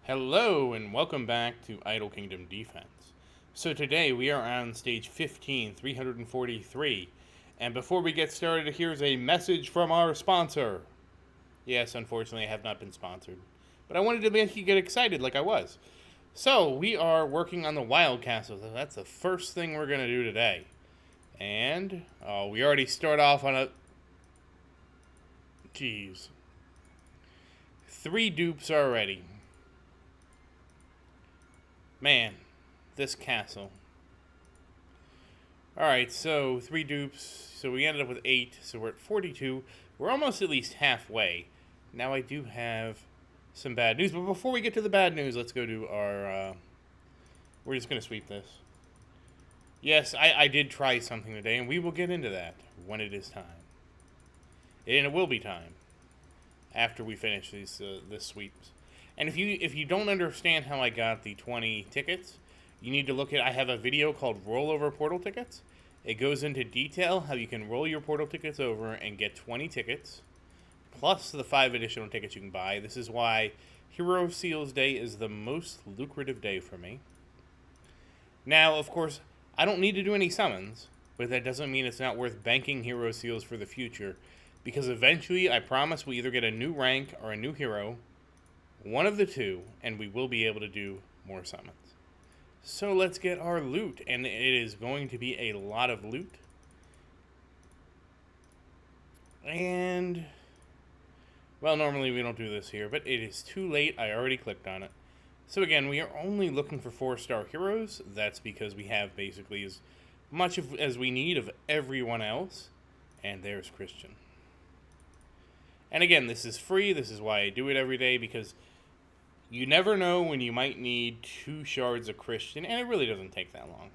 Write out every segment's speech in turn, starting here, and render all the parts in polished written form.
Hello and welcome back to Idle Kingdom Defense. So today we are on stage 15, 343. And before we get started, here's a message from our sponsor. Yes, unfortunately I have not been sponsored, but I wanted to make you get excited like I was. So we are working on the Wild Castle. That's the first thing we're going to do today. And we already start off on a... Jeez. 3 dupes already. Man, this castle. Alright, so 3 dupes. So we ended up with 8, so we're at 42. We're almost at least halfway. Now I do have some bad news, but before we get to the bad news, let's go to our... we're just going to sweep this. Yes, I did try something today, and we will get into that when it is time. And it will be time after we finish this sweeps. And if you don't understand how I got the 20 tickets, you need to look at, I have a video called Rollover Portal Tickets. It goes into detail how you can roll your portal tickets over and get 20 tickets, plus the 5 additional tickets you can buy. This is why Hero Seals Day is the most lucrative day for me. Now, of course, I don't need to do any summons, but that doesn't mean it's not worth banking Hero Seals for the future, because eventually, I promise, we'll either get a new rank or a new hero, one of the two, and we will be able to do more summons. So let's get our loot, and it is going to be a lot of loot. And, well, normally we don't do this here, but it is too late. I already clicked on it. So again, we are only looking for 4-star heroes. That's because we have basically as much as we need of everyone else. And there's Christian. And again, this is free. This is why I do it every day, because you never know when you might need 2 shards of Christian, and it really doesn't take that long.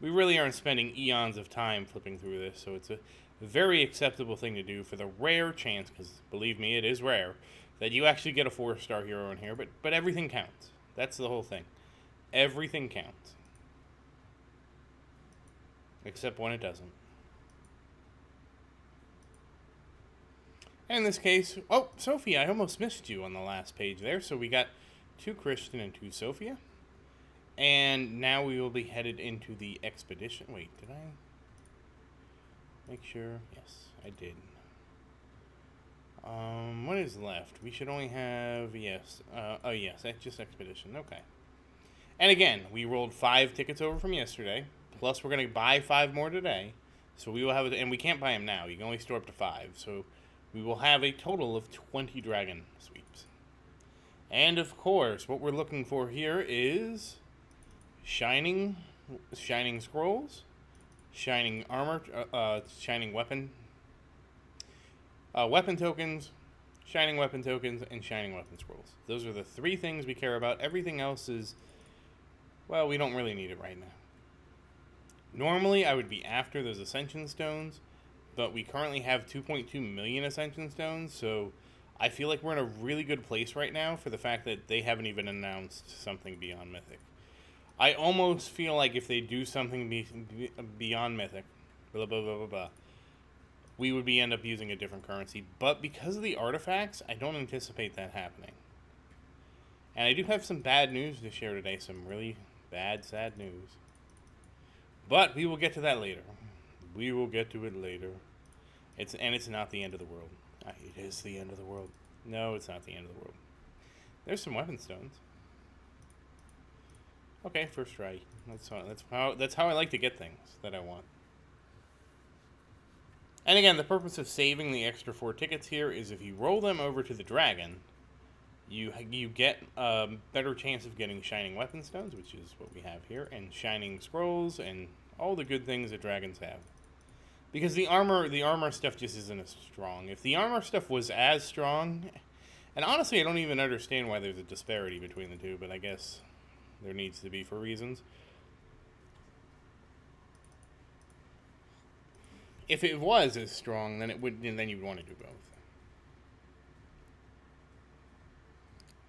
We really aren't spending eons of time flipping through this, so it's a very acceptable thing to do for the rare chance, because believe me, it is rare, that you actually get a 4-star hero in here, but everything counts. That's the whole thing. Everything counts. Except when it doesn't. And in this case, oh, Sophia, I almost missed you on the last page there. So we got 2 Christian and 2 Sophia. And now we will be headed into the expedition. Wait, did I make sure? Yes, I did. What is left? We should only have, yes. Oh, yes, that's just expedition. Okay. And again, we rolled 5 tickets over from yesterday. Plus, we're going to buy 5 more today. So we will have, and we can't buy them now. You can only store up to 5. So we will have a total of 20 dragon sweeps. And of course, what we're looking for here is shining scrolls, shining armor, shining weapon tokens, shining weapon tokens, and shining weapon scrolls. Those are the 3 things we care about. Everything else is, well, we don't really need it right now. Normally, I would be after those Ascension Stones, but we currently have 2.2 million Ascension Stones, so I feel like we're in a really good place right now for the fact that they haven't even announced something beyond Mythic. I almost feel like if they do something beyond Mythic, blah, blah, blah, blah, blah, we would end up using a different currency. But because of the artifacts, I don't anticipate that happening. And I do have some bad news to share today, some really bad, sad news. But we will get to that later. We will get to it later. It's not the end of the world. It is the end of the world. No, it's not the end of the world. There's some weapon stones. Okay, first try. That's how I like to get things that I want. And again, the purpose of saving the extra 4 tickets here is if you roll them over to the dragon, you get a better chance of getting shining weapon stones, which is what we have here, and shining scrolls, and all the good things that dragons have. Because the armor stuff just isn't as strong. If the armor stuff was as strong, and honestly, I don't even understand why there's a disparity between the two, but I guess there needs to be for reasons. If it was as strong, then you'd want to do both.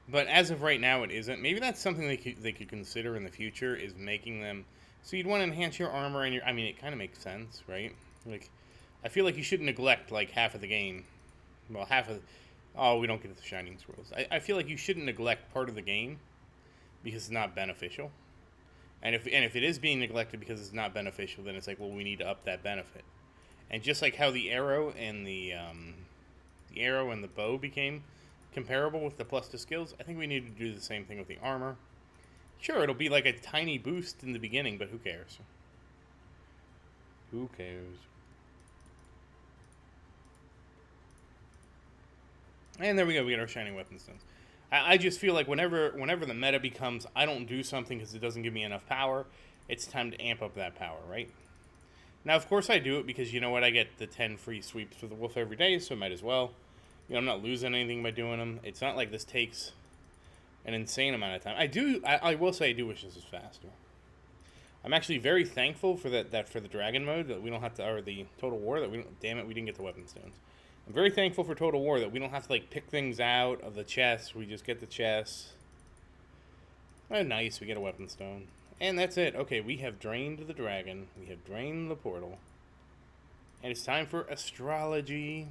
But as of right now, it isn't. Maybe that's something they could consider in the future, is making them so you'd want to enhance your armor and your. I mean, it kind of makes sense, right? Like, I feel like you shouldn't neglect like half of the game. Well, Oh, we don't get the Shining Scrolls. I feel like you shouldn't neglect part of the game because it's not beneficial. And if it is being neglected because it's not beneficial, then it's like, well, we need to up that benefit. And just like how the arrow and the bow became comparable with the plus to skills, I think we need to do the same thing with the armor. Sure, it'll be like a tiny boost in the beginning, but who cares? Who cares? And there we go. We get our Shining Weapon Stones. I just feel like whenever the meta becomes, I don't do something because it doesn't give me enough power, it's time to amp up that power, right? Now, of course, I do it because, you know what, I get the 10 free sweeps for the wolf every day, so I might as well. You know, I'm not losing anything by doing them. It's not like this takes an insane amount of time. I will say I do wish this was faster. I'm actually very thankful for that for the dragon mode, that we don't have to, or the Total War, that we don't, damn it, we didn't get the weapon stones. I'm very thankful for Total War that we don't have to, like, pick things out of the chests. We just get the chests. Oh, nice, we get a weapon stone. And that's it. Okay, we have drained the dragon. We have drained the portal. And it's time for astrology.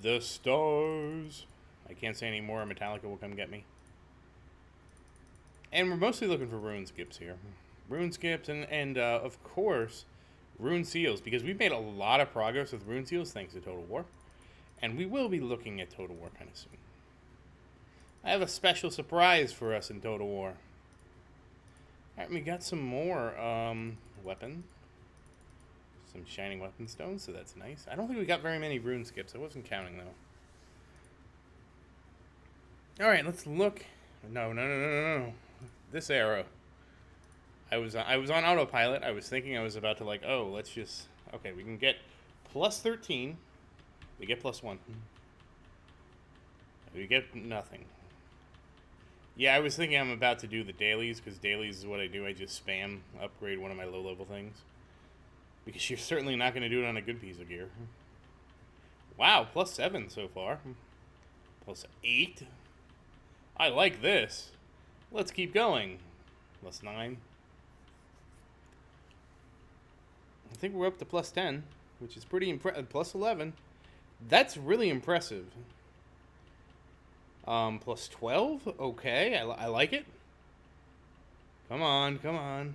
The stars. I can't say any more. Metallica will come get me. And we're mostly looking for rune skips here. Rune skips and of course, rune seals. Because we've made a lot of progress with rune seals thanks to Total War. And we will be looking at Total War kind of soon. I have a special surprise for us in Total War. Alright, we got some more weapon. Some shining weapon stones, so that's nice. I don't think we got very many rune skips. I wasn't counting, though. Alright, let's look. No. This arrow. I was on autopilot. I was thinking I was about to, like, oh, let's just... Okay, we can get plus 13. We get plus 1. We get nothing. Yeah, I was thinking I'm about to do the dailies, because dailies is what I do. I just spam upgrade one of my low-level things. Because you're certainly not going to do it on a good piece of gear. Wow, plus 7 so far. Plus 8. I like this. Let's keep going. Plus 9. I think we're up to plus 10, which is pretty impressive. Plus 11. That's really impressive. Plus 12? Okay, I like it. Come on.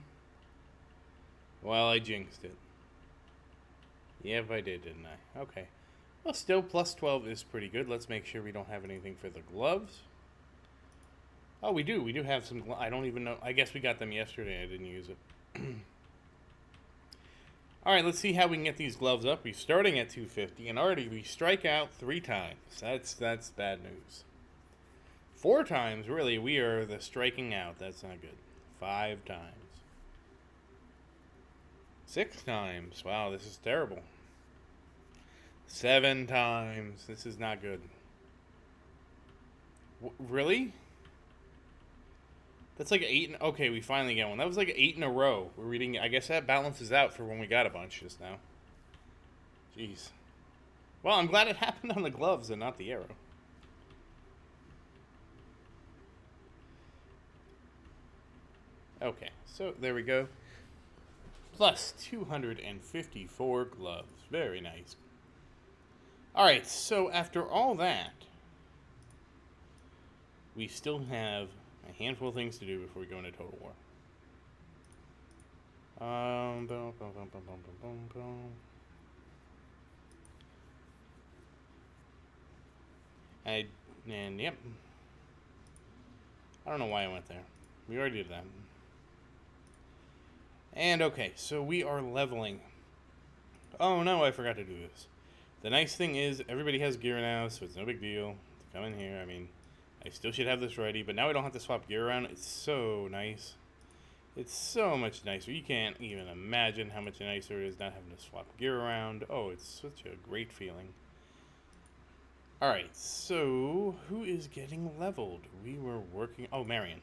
Well, I jinxed it. Yep, I did, didn't I? Okay. Well, still, plus 12 is pretty good. Let's make sure we don't have anything for the gloves. Oh, we do. We do have some I don't even know. I guess we got them yesterday. I didn't use it. Alright, let's see how we can get these gloves up. We're starting at 250, and already we strike out 3 times. That's bad news. 4 times, really, we are the striking out. That's not good. 5 times. 6 times. Wow, this is terrible. 7 times. This is not good. Really? That's like 8. Okay, we finally get one. That was like 8 in a row. We're reading. I guess that balances out for when we got a bunch just now. Jeez. Well, I'm glad it happened on the gloves and not the arrow. Okay, so there we go. Plus 254 gloves. Very nice. Alright, so after all that, we still have a handful of things to do before we go into Total War. And yep. I don't know why I went there. We already did that. And okay, so we are leveling. Oh no, I forgot to do this. The nice thing is, everybody has gear now, so it's no big deal to come in here. I mean, I still should have this ready, but now I don't have to swap gear around. It's so nice. It's so much nicer. You can't even imagine how much nicer it is not having to swap gear around. Oh, it's such a great feeling. Alright, so who is getting leveled? We were working... Oh, Marion.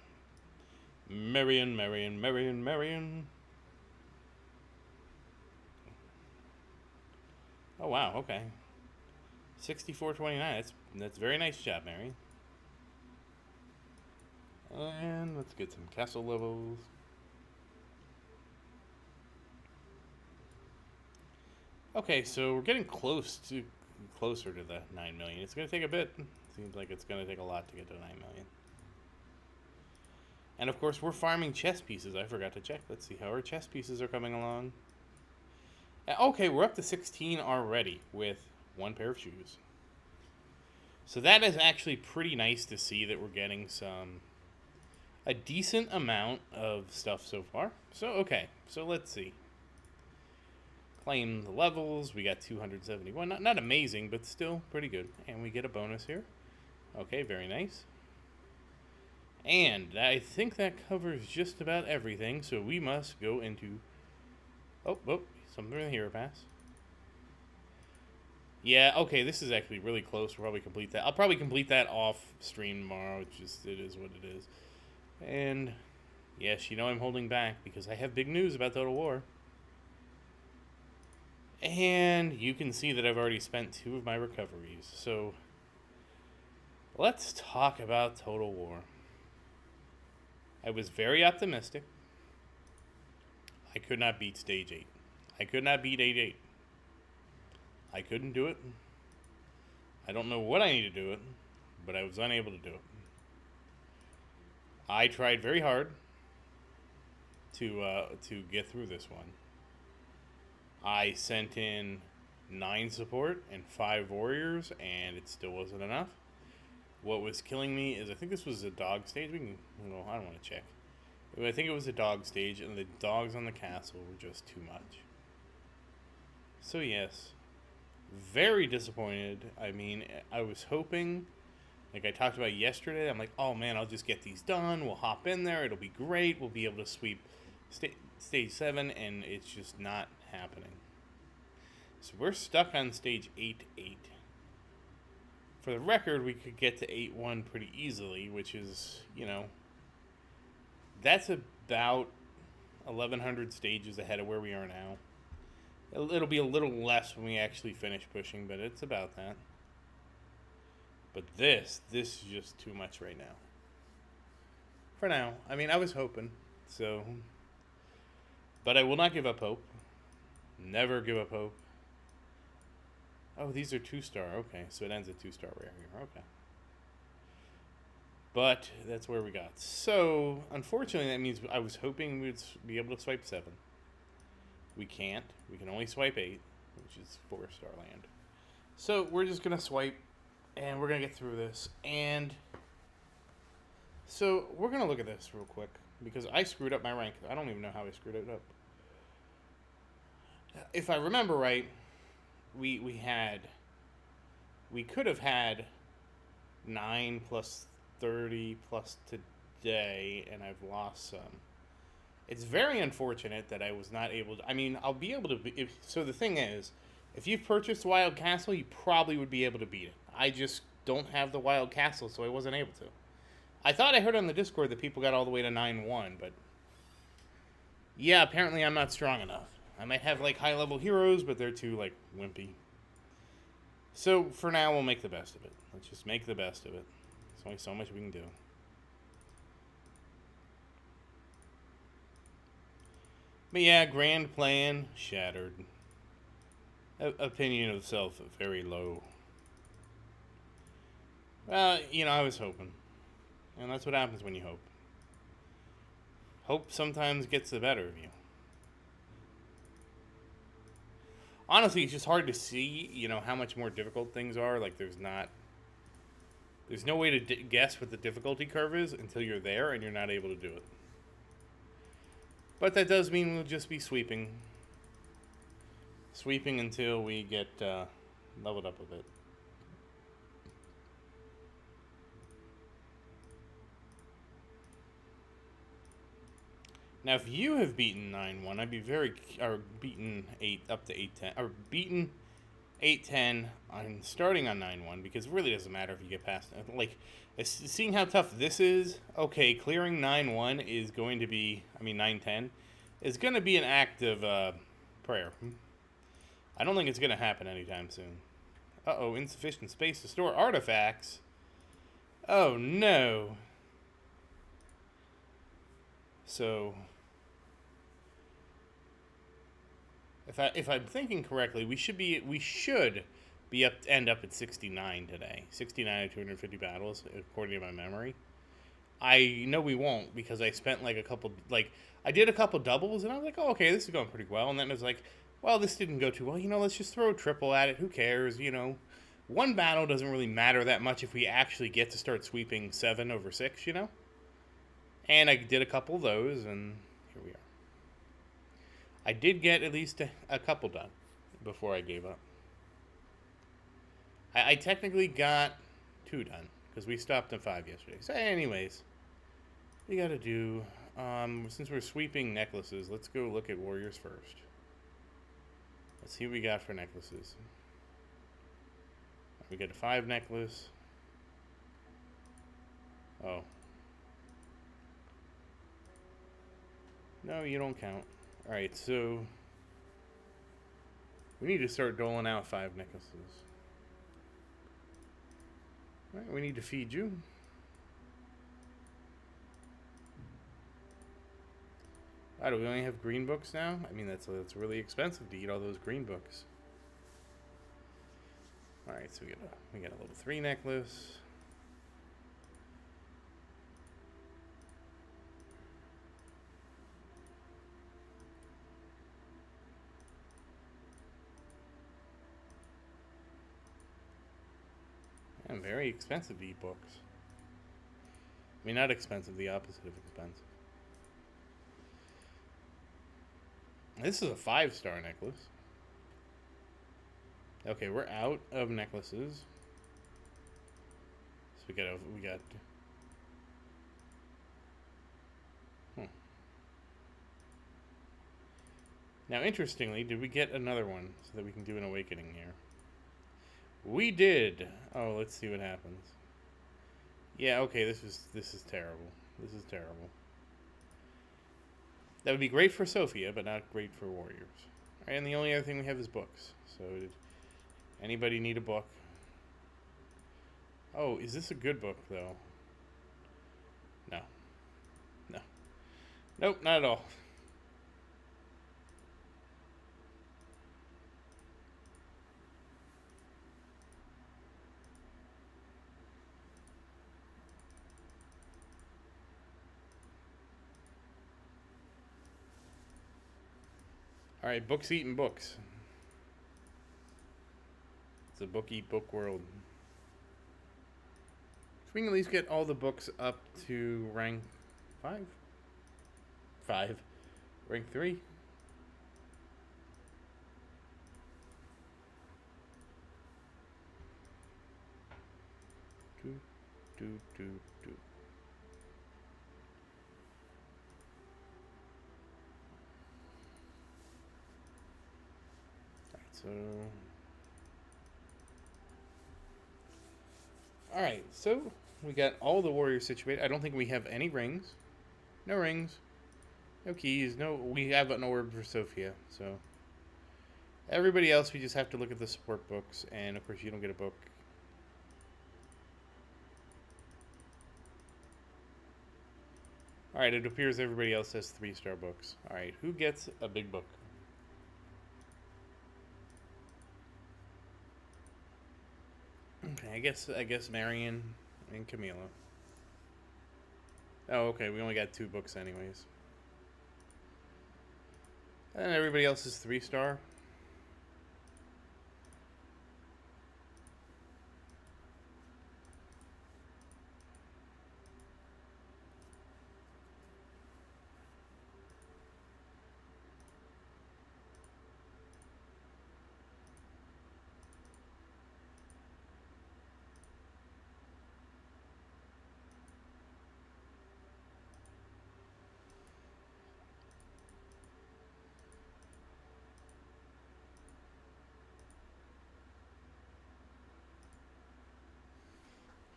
Marion. Oh, wow, okay. 6429. That's very nice job, Marion. And let's get some castle levels. Okay, so we're getting close to closer to the 9 million. It's going to take a bit. Seems like it's going to take a lot to get to 9 million. And of course, we're farming chess pieces. I forgot to check. Let's see how our chess pieces are coming along. Okay, we're up to 16 already with one pair of shoes. So that is actually pretty nice to see that we're getting a decent amount of stuff so far. So, okay, so let's see. Claim the levels. We got 271. Not amazing, but still pretty good. And we get a bonus here. Okay, very nice. And I think that covers just about everything, so we must go into... Oh, something in the hero pass. Yeah, okay, this is actually really close. We'll probably complete that. I'll probably complete that off stream tomorrow. It is what it is. And, yes, you know I'm holding back because I have big news about Total War. And you can see that I've already spent 2 of my recoveries. So, let's talk about Total War. I was very optimistic. I could not beat Stage 8. I could not beat 8-8. I couldn't do it. I don't know what I need to do it, but I was unable to do it. I tried very hard to get through this one. I sent in 9 support and 5 warriors, and it still wasn't enough. What was killing me is I think this was a dog stage. I don't want to check. I think it was a dog stage, and the dogs on the castle were just too much. So yes, very disappointed. I mean, I was hoping, like I talked about yesterday, I'm like, oh man, I'll just get these done. We'll hop in there. It'll be great. We'll be able to sweep stage 7, and it's just not happening. So we're stuck on stage 8-8. For the record, we could get to 8-1 pretty easily, which is, that's about 1,100 stages ahead of where we are now. It'll be a little less when we actually finish pushing, but it's about that. But this is just too much right now. For now. I mean, I was hoping, so... But I will not give up hope. Never give up hope. Oh, these are 2-star. Okay, so it ends at 2-star rare here. Okay. But that's where we got. So, unfortunately, that means I was hoping we'd be able to swipe 7. We can't. We can only swipe 8, which is 4-star land. So, we're just going to swipe, and we're going to get through this. And so, we're going to look at this real quick, because I screwed up my rank. I don't even know how I screwed it up. If I remember right, we could have had 9 plus 30 plus today, and I've lost some. It's very unfortunate that I was not able to... I mean, I'll be able to... So the thing is, if you've purchased Wild Castle, you probably would be able to beat it. I just don't have the Wild Castle, so I wasn't able to. I thought I heard on the Discord that people got all the way to 9-1, but... Yeah, apparently I'm not strong enough. I might have, high-level heroes, but they're too, wimpy. So, for now, we'll make the best of it. Let's just make the best of it. There's only so much we can do. But yeah, grand plan shattered. Opinion of self very low. Well, I was hoping. And that's what happens when you hope. Hope sometimes gets the better of you. Honestly, it's just hard to see, how much more difficult things are. There's no way to guess what the difficulty curve is until you're there and you're not able to do it. But that does mean we'll just be sweeping. Sweeping until we get leveled up a bit. Now, if you have beaten 9-1, I'd be or beaten 8 up to 8-10, or beaten 8-10 on starting on 9-1, because it really doesn't matter if you get past it. Seeing how tough this is, okay, clearing 9-1 is going to be, 9-10, is going to be an act of prayer. I don't think it's going to happen anytime soon. Uh-oh, insufficient space to store artifacts. Oh, no. So... If I'm thinking correctly, we should be end up at 69 today. 69 out of 250 battles, according to my memory. I know we won't because I spent like a couple, like, I did a couple doubles and I was like, oh, okay, this is going pretty well. And then it was like, well, this didn't go too well. Let's just throw a triple at it. Who cares? One battle doesn't really matter that much if we actually get to start sweeping 7 over 6, And I did a couple of those, and here we are. I did get at least a couple done before I gave up. I technically got 2 done because we stopped at 5 yesterday. So, anyways, we got to do. Since we're sweeping necklaces, let's go look at warriors first. Let's see what we got for necklaces. We get a 5 necklace. Oh. No, you don't count. Alright, so we need to start doling out 5 necklaces. Alright, we need to feed you. Why do we only have green books now? I mean, that's really expensive to eat all those green books. Alright, so we got a level 3 necklace. And very expensive to eat books. I mean, not expensive, the opposite of expensive. This is a 5-star necklace. Okay, we're out of necklaces. So we got. Now, interestingly, did we get another one so that we can do an awakening here? We did. Oh, let's see what happens. Yeah, okay, this is terrible. This is terrible. That would be great for Sophia, but not great for warriors. All right, and the only other thing we have is books. So, did anybody need a book? Oh, is this a good book, though? No. No. Nope, not at all. Alright, books eating books. It's a book eat book world. So we can at least get all the books up to rank 5? 5. Rank 3? Do. So, alright, so we got all the warriors situated. I don't think we have any rings. No rings. No keys. No, we have an orb for Sophia. So, everybody else, we just have to look at the support books. And, of course, you don't get a book. Alright, it appears everybody else has 3-star books. Alright, who gets a big book? Okay, I guess Marion and Camila. Oh, okay, we only got 2 books anyways. And everybody else is 3-star.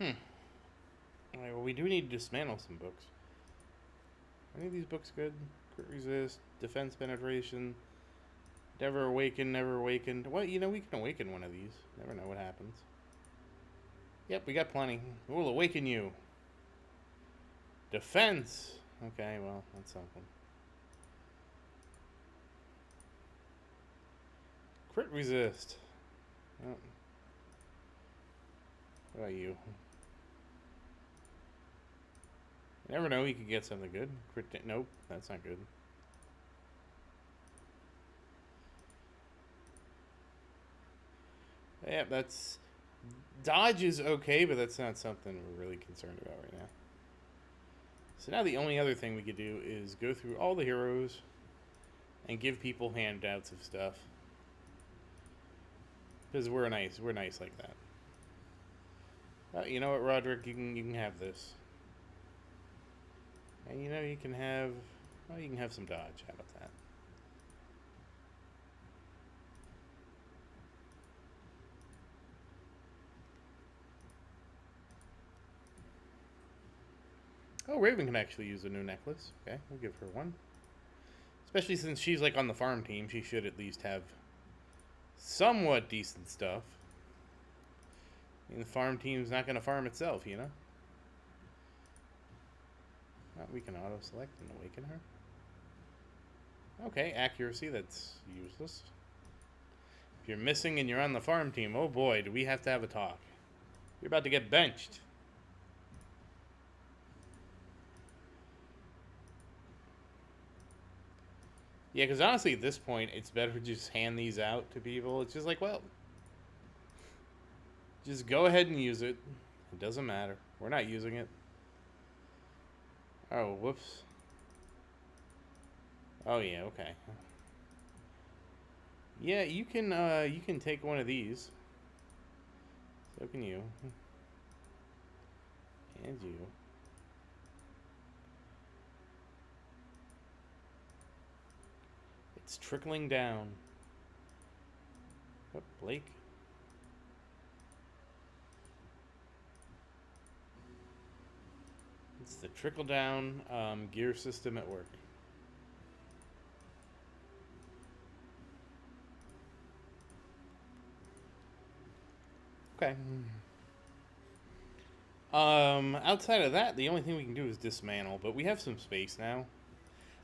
Alright, well, we do need to dismantle some books. Are any of these books good? Crit resist, defense penetration, never awakened. Well, we can awaken one of these. Never know what happens. Yep, we got plenty. We'll awaken you. Defense. Okay, well, that's something. Crit resist. Oh. What about you? You never know, you could get something good. Nope, that's not good. Yeah, that's... Dodge is okay, but that's not something we're really concerned about right now. So now the only other thing we could do is go through all the heroes and give people handouts of stuff. Because we're nice like that. You know what, Roderick? You can have this. And you know you can have... Well, you can have some dodge. How about that? Oh, Raven can actually use a new necklace. Okay, we'll give her one. Especially since she's like on the farm team, she should at least have somewhat decent stuff. I mean, the farm team's not going to farm itself, you know? We can auto-select and awaken her. Okay, accuracy, that's useless. If you're missing and you're on the farm team, oh boy, do we have to have a talk. You're about to get benched. Yeah, because honestly, at this point, it's better to just hand these out to people. It's just like, well, just go ahead and use it. It doesn't matter. We're not using it. Oh, whoops. Oh, yeah, okay. Yeah, you can take one of these. So can you. And you. It's trickling down. Oh, Blake. It's the trickle down gear system at work. Okay. Outside of that, the only thing we can do is dismantle, but we have some space now.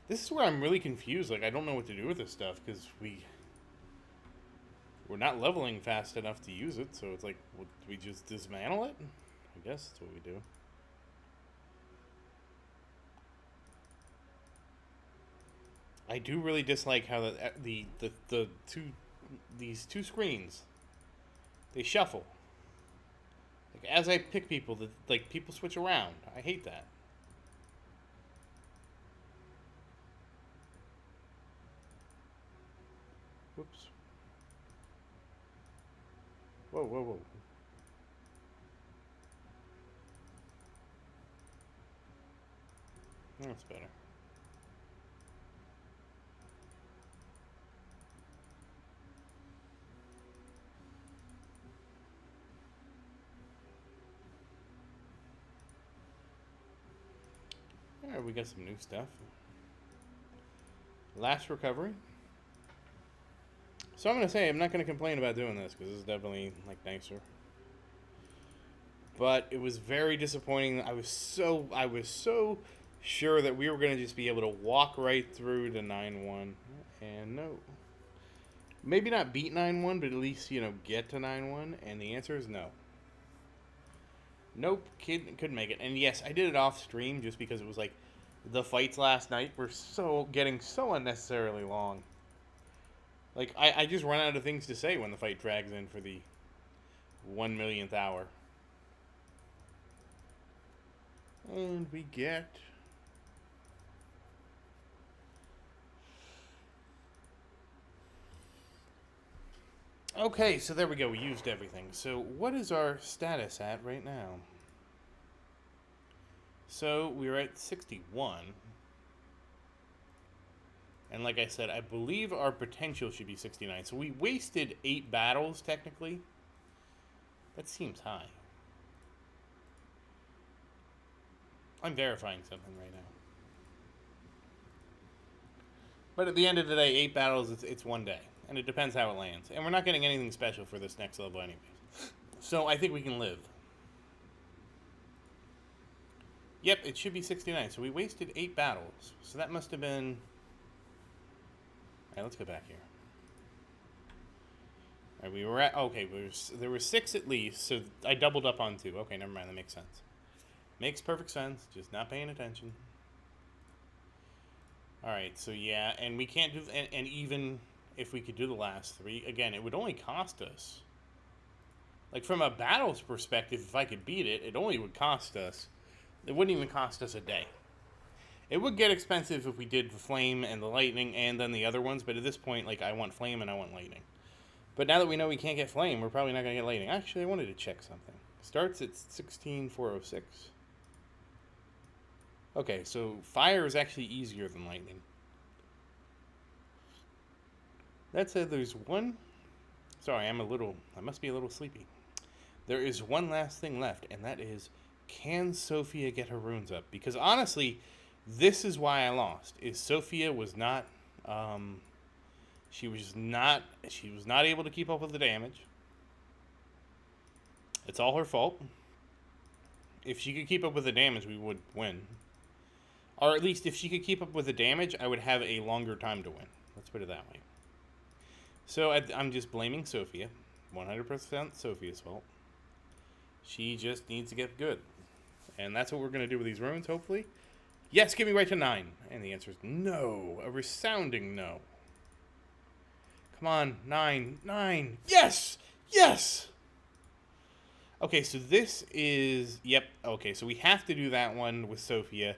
This is where I'm really confused. Like, I don't know what to do with this stuff, because we're not leveling fast enough to use it, so it's like, do we just dismantle it? I guess that's what we do. I do really dislike how these two screens, they shuffle. Like, as I pick people, people switch around. I hate that. Whoops. Whoa, whoa, whoa. That's better. Alright, we got some new stuff. Last recovery. So I'm going to say, I'm not going to complain about doing this, because this is definitely, like, nicer. But it was very disappointing. I was so sure that we were going to just be able to walk right through to 9-1. And no. Maybe not beat 9-1, but at least, you know, get to 9-1. And the answer is no. Nope, couldn't make it. And yes, I did it off stream just because it was like the fights last night were getting so unnecessarily long. Like, I just run out of things to say when the fight drags in for the 1,000,000th hour. And we get... Okay, so there we go. We used everything. So what is our status at right now? So we're at 61. And like I said, I believe our potential should be 69. So we wasted 8 battles, technically. That seems high. I'm verifying something right now. But at the end of the day, 8 battles, it's one day. And it depends how it lands. And we're not getting anything special for this next level anyways. So I think we can live. Yep, it should be 69. So we wasted 8 battles. So that must have been... Alright, let's go back here. Right, we were at, okay, there were 6 at least, so I doubled up on 2. Okay, never mind, that makes sense. Makes perfect sense, just not paying attention. Alright, so yeah, and we can't do, and even if we could do the last 3, again, it would only cost us, like from a battles perspective, if I could beat it, it only would cost us, it wouldn't even cost us a day. It would get expensive if we did the flame and the lightning and then the other ones, but at this point, like, I want flame and I want lightning. But now that we know we can't get flame, we're probably not going to get lightning. Actually, I wanted to check something. Starts at 16,406. Okay, so fire is actually easier than lightning. That said, there's one... Sorry, I must be a little sleepy. There is one last thing left, and that is, can Sophia get her runes up? Because honestly, this is why I lost, is Sophia was not... She was not able to keep up with the damage. It's all her fault. If she could keep up with the damage, we would win. Or at least if she could keep up with the damage, I would have a longer time to win. Let's put it that way. So I'm just blaming Sophia. 100% Sophia's fault. She just needs to get good. And that's what we're going to do with these runes, hopefully. Yes, get me right to 9. And the answer is no. A resounding no. Come on, 9, 9. Yes! Yes! Okay, so this is, yep, okay, so we have to do that one with Sophia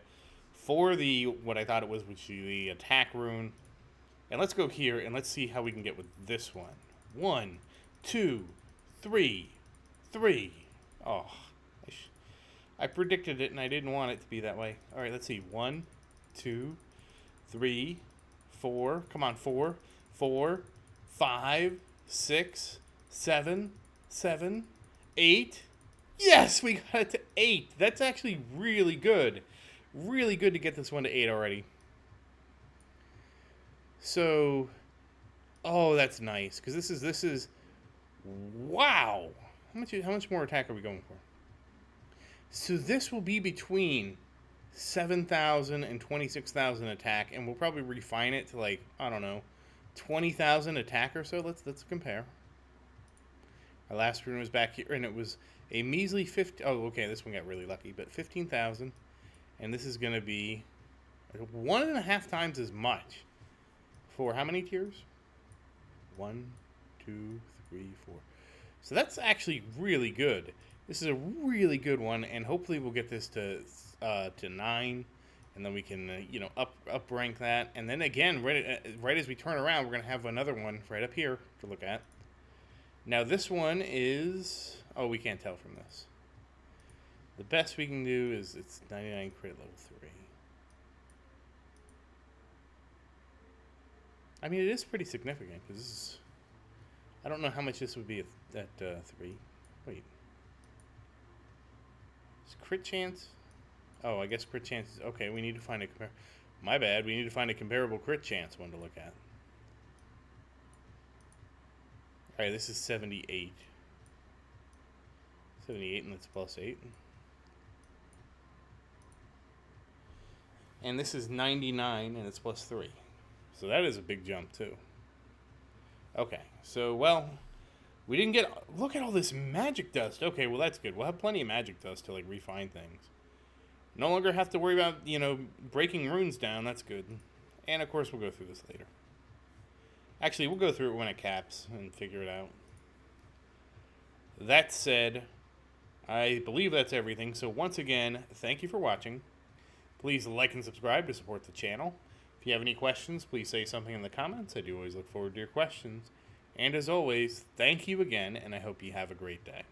for the, what I thought it was, which is the attack rune. And let's go here, and let's see how we can get with this one. 1, 2, 3, 3. Oh, I predicted it, and I didn't want it to be that way. All right, let's see. 1, 2, 3, 4. Come on, 4, 4. 5, 6, 7, 7, 8. Yes, we got it to 8. That's actually really good. Really good to get this one to 8 already. So, oh, that's nice, because this is, wow. How much more attack are we going for? So this will be between 7,000 and 26,000 attack, and we'll probably refine it to, like, I don't know, 20,000 attack or so. Let's compare. Our last rune was back here, and it was a measly 50. Oh, okay, this one got really lucky, but 15,000, and this is going to be 1.5 times as much for how many tiers? 1, 2, 3, 4. So that's actually really good. This is a really good one, and hopefully we'll get this to 9. And then we can, you know, up rank that. And then again, right as we turn around, we're going to have another one right up here to look at. Now this one is... Oh, we can't tell from this. The best we can do is it's 99 crit level 3. I mean, it is pretty significant, because this is... I don't know how much this would be at 3. Wait. Is crit chance... Oh, I guess crit chances. Okay, we need to find a my bad. We need to find a comparable crit chance one to look at. All right, this is 78. 78, and that's plus 8. And this is 99, and it's plus 3. So that is a big jump, too. Okay, so, well, we didn't get... Look at all this magic dust. Okay, well, that's good. We'll have plenty of magic dust to, like, refine things. No longer have to worry about, you know, breaking runes down. That's good. And, of course, we'll go through this later. Actually, we'll go through it when it caps and figure it out. That said, I believe that's everything. So, once again, thank you for watching. Please like and subscribe to support the channel. If you have any questions, please say something in the comments. I do always look forward to your questions. And, as always, thank you again, and I hope you have a great day.